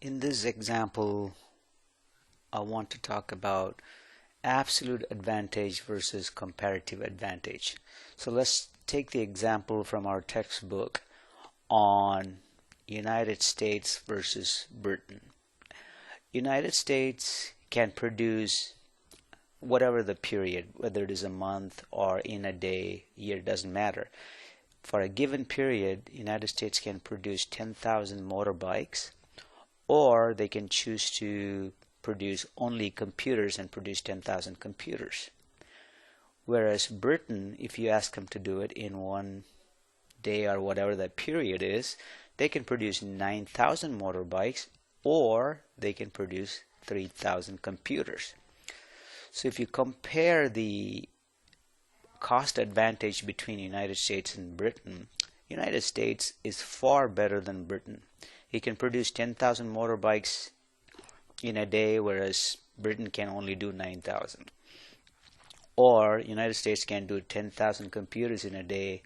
In this example, I want to talk about absolute advantage versus comparative advantage. So let's take the example from our textbook on United States versus Britain. United States can produce whatever the period, whether it is a month or in a day, year, doesn't matter. For a given period, United States can produce 10,000 motorbikes, or they can choose to produce only computers and produce 10,000 computers. Whereas Britain, if you ask them to do it in one day or whatever that period is, they can produce 9,000 motorbikes, or they can produce 3,000 computers. So if you compare the cost advantage between United States and Britain, United States is far better than Britain. It can produce 10,000 motorbikes in a day, whereas Britain can only do 9,000. Or United States can do 10,000 computers in a day,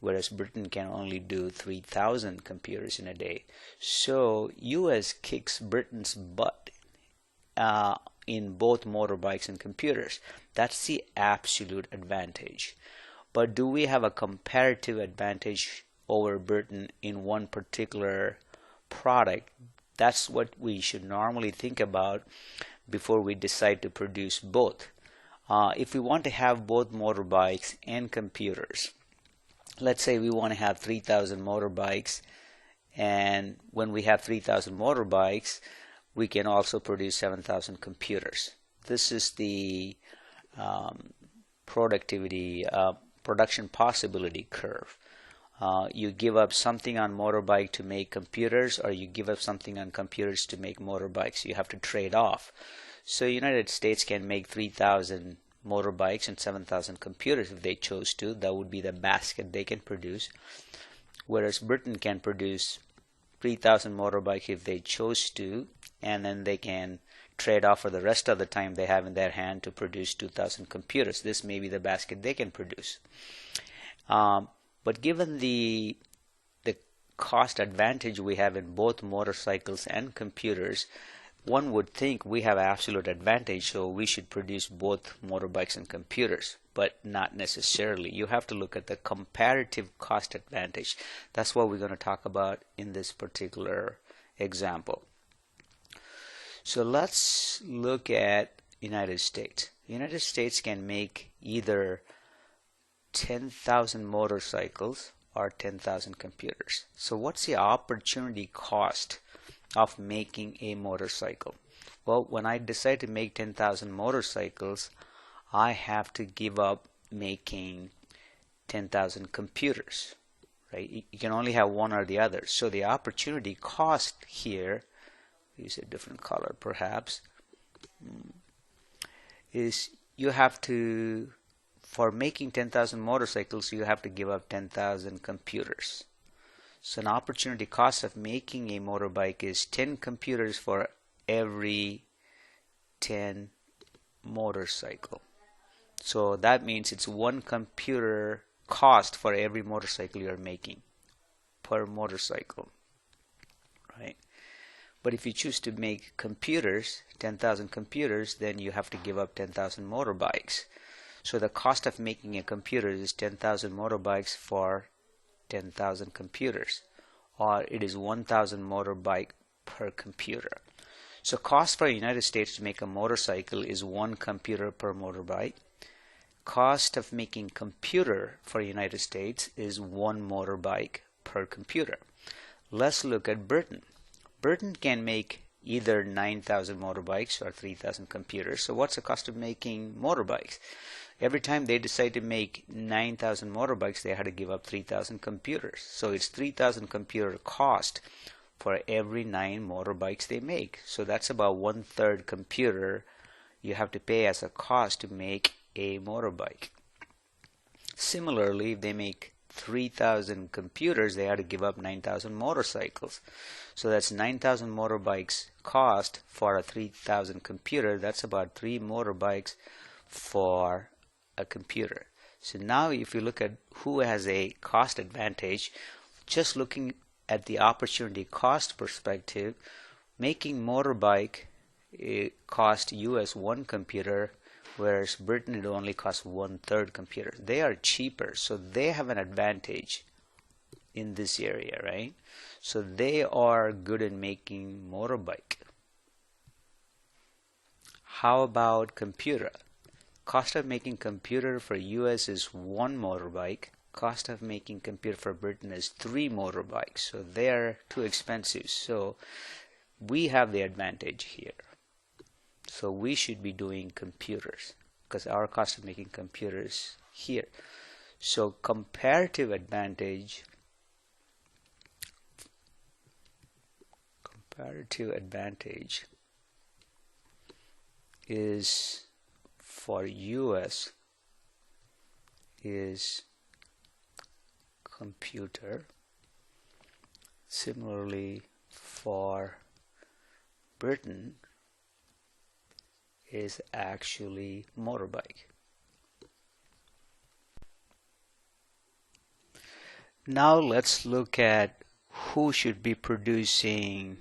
whereas Britain can only do 3,000 computers in a day. So US kicks Britain's butt in both motorbikes and computers. That's the absolute advantage. But do we have a comparative advantage over Britain in one particular product? That's what we should normally think about before we decide to produce both. If we want to have both motorbikes and computers, let's say we want to have 3,000 motorbikes, and when we have 3,000 motorbikes, we can also produce 7,000 computers. This is the production possibility curve. You give up something on motorbike to make computers, or you give up something on computers to make motorbikes. You have to trade off. So United States can make 3,000 motorbikes and 7,000 computers if they chose to. That would be the basket they can produce. Whereas Britain can produce 3,000 motorbikes if they chose to, and then they can trade off for the rest of the time they have in their hand to produce 2,000 computers. This may be the basket they can produce. But given the cost advantage we have in both motorcycles and computers, one would think we have absolute advantage, so we should produce both motorbikes and computers, but not necessarily. You have to look at the comparative cost advantage. That's what we're going to talk about in this particular example. So let's look at United States. United States can make either 10,000 motorcycles or 10,000 computers. So what's the opportunity cost of making a motorcycle? Well, when I decide to make 10,000 motorcycles, I have to give up making 10,000 computers, right? You can only have one or the other. So the opportunity cost here, use a different color perhaps, is you have to, for making 10,000 motorcycles, you have to give up 10,000 computers. So an opportunity cost of making a motorbike is 10 computers for every 10 motorcycle. So that means it's one computer cost for every motorcycle you're making per motorcycle, right? But if you choose to make computers, 10,000 computers, then you have to give up 10,000 motorbikes. So the cost of making a computer is 10,000 motorbikes for 10,000 computers, or it is 1,000 motorbike per computer. So cost for the United States to make a motorcycle is one computer per motorbike. Cost of making computer for the United States is one motorbike per computer. Let's look at Britain. Britain can make either 9,000 motorbikes or 3,000 computers. So what's the cost of making motorbikes? Every time they decide to make 9,000 motorbikes, they had to give up 3,000 computers. So it's 3,000 computer cost for every 9 motorbikes they make. So that's about 1/3 computer you have to pay as a cost to make a motorbike. Similarly, if they make 3,000 computers, they had to give up 9,000 motorcycles. So that's 9,000 motorbikes cost for a 3,000 computer. That's about 3 motorbikes for a computer. So now if you look at who has a cost advantage, just looking at the opportunity cost perspective, making motorbike, it cost US one computer, whereas Britain it only costs 1/3 computer. They are cheaper, so they have an advantage in this area, right? So they are good in making motorbike. How about computer? Cost of making computer for US is 1 motorbike. Cost of making computer for Britain is 3 motorbikes. So they are too expensive. So we have the advantage here. So we should be doing computers because our cost of making computers here. So comparative advantage is for US is computer. Similarly for Britain is actually motorbike. Now let's look at who should be producing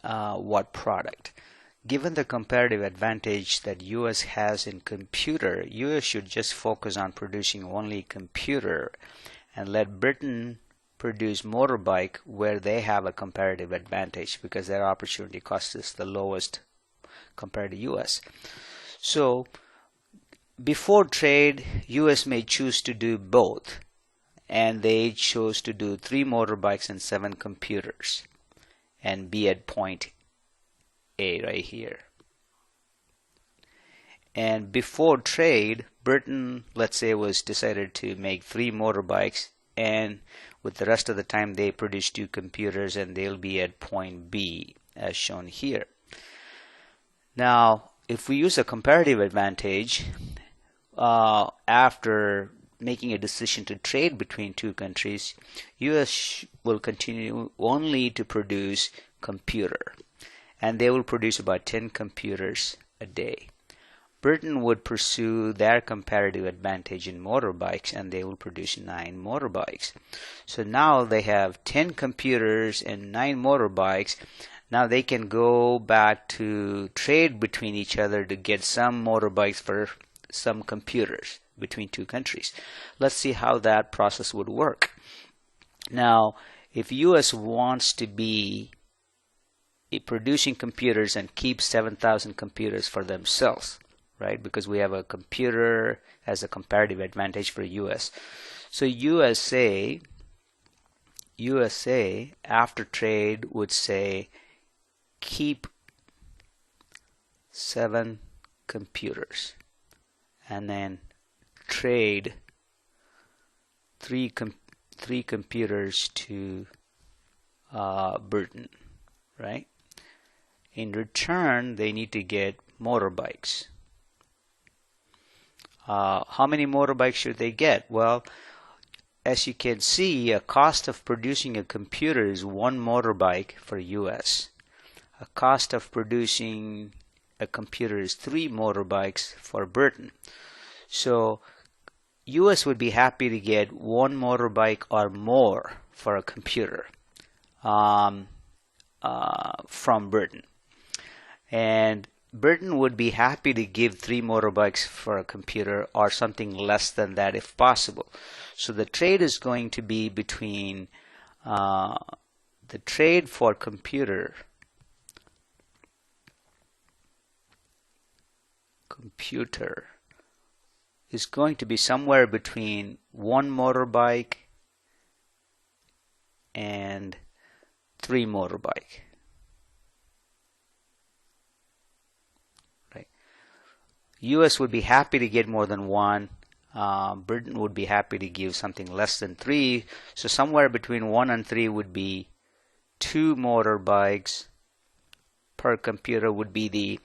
what product. Given the comparative advantage that US has in computer, US should just focus on producing only computer and let Britain produce motorbike where they have a comparative advantage because their opportunity cost is the lowest compared to US. So before trade, US may choose to do both, and they chose to do 3 motorbikes and 7 computers and be at point A right here. And before trade, Britain, let's say, was decided to make 3 motorbikes, and with the rest of the time they produce 2 computers and they'll be at point B as shown here. Now if we use a comparative advantage after making a decision to trade between 2 countries, US will continue only to produce computer, and they will produce about 10 computers a day. Britain would pursue their comparative advantage in motorbikes, and they will produce 9 motorbikes. So now they have 10 computers and 9 motorbikes. Now they can go back to trade between each other to get some motorbikes for some computers between 2 countries. Let's see how that process would work. Now, if US wants to be producing computers and keep 7,000 computers for themselves, right? Because we have a computer as a comparative advantage for US. So USA after trade would say keep 7 computers and then trade 3 computers to Britain, right? In return, they need to get motorbikes. How many motorbikes should they get? Well, as you can see, a cost of producing a computer is 1 motorbike for US. A cost of producing a computer is 3 motorbikes for Britain. So US would be happy to get 1 motorbike or more for a computer from Britain. And Britain would be happy to give 3 motorbikes for a computer or something less than that if possible. So the trade is going to be between the trade for computer is going to be somewhere between 1 motorbike and 3 motorbike. Right. US would be happy to get more than 1. Britain would be happy to give something less than 3. So somewhere between 1 and 3 would be 2 motorbikes per computer would be the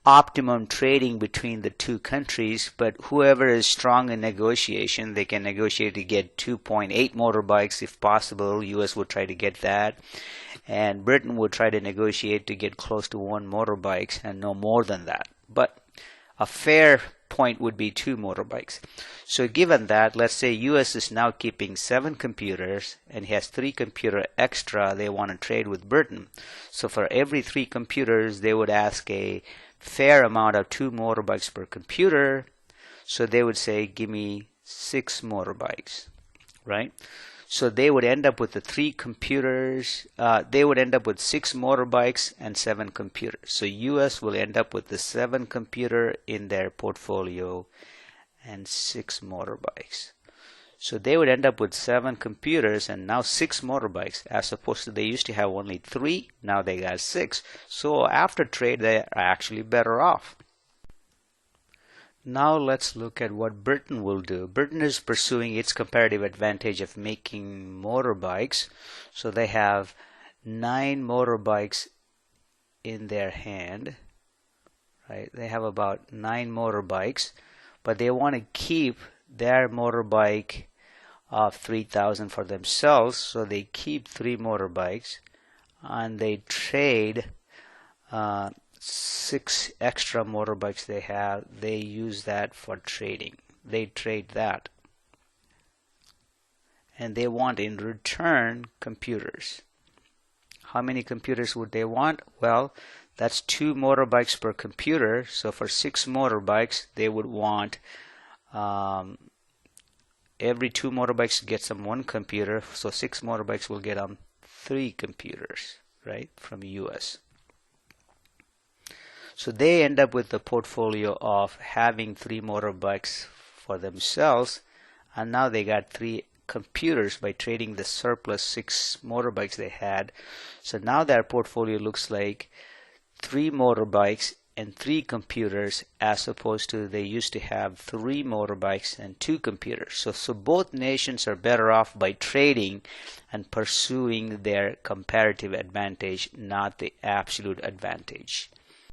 optimum trading between the 2 countries, but whoever is strong in negotiation, they can negotiate to get 2.8 motorbikes if possible. US would try to get that, and Britain would try to negotiate to get close to 1 motorbikes and no more than that. But a fair point would be 2 motorbikes. So given that, let's say US is now keeping 7 computers and he has 3 computer extra they want to trade with Britain. So for every 3 computers they would ask a fair amount of 2 motorbikes per computer. So they would say, give me 6 motorbikes, right? So they would end up with the 3 computers, they would end up with 6 motorbikes and 7 computers. So US will end up with the 7 computer in their portfolio and 6 motorbikes. So they would end up with 7 computers and now 6 motorbikes, as opposed to they used to have only 3, now they got 6. So after trade they are actually better off. Now let's look at what Britain will do. Britain is pursuing its comparative advantage of making motorbikes. So they have 9 motorbikes in their hand, right? They have about 9 motorbikes, but they want to keep their motorbike of 3,000 for themselves. So they keep 3 motorbikes and they trade 6 extra motorbikes they have. They use that for trading. They trade that. And they want in return computers. How many computers would they want? Well, that's 2 motorbikes per computer. So for 6 motorbikes, they would want every 2 motorbikes gets them 1 computer. So 6 motorbikes will get them 3 computers, right, from US. So they end up with the portfolio of having 3 motorbikes for themselves, and now they got 3 computers by trading the surplus 6 motorbikes they had. So now their portfolio looks like 3 motorbikes and 3 computers, as opposed to they used to have 3 motorbikes and 2 computers. So both nations are better off by trading and pursuing their comparative advantage, not the absolute advantage.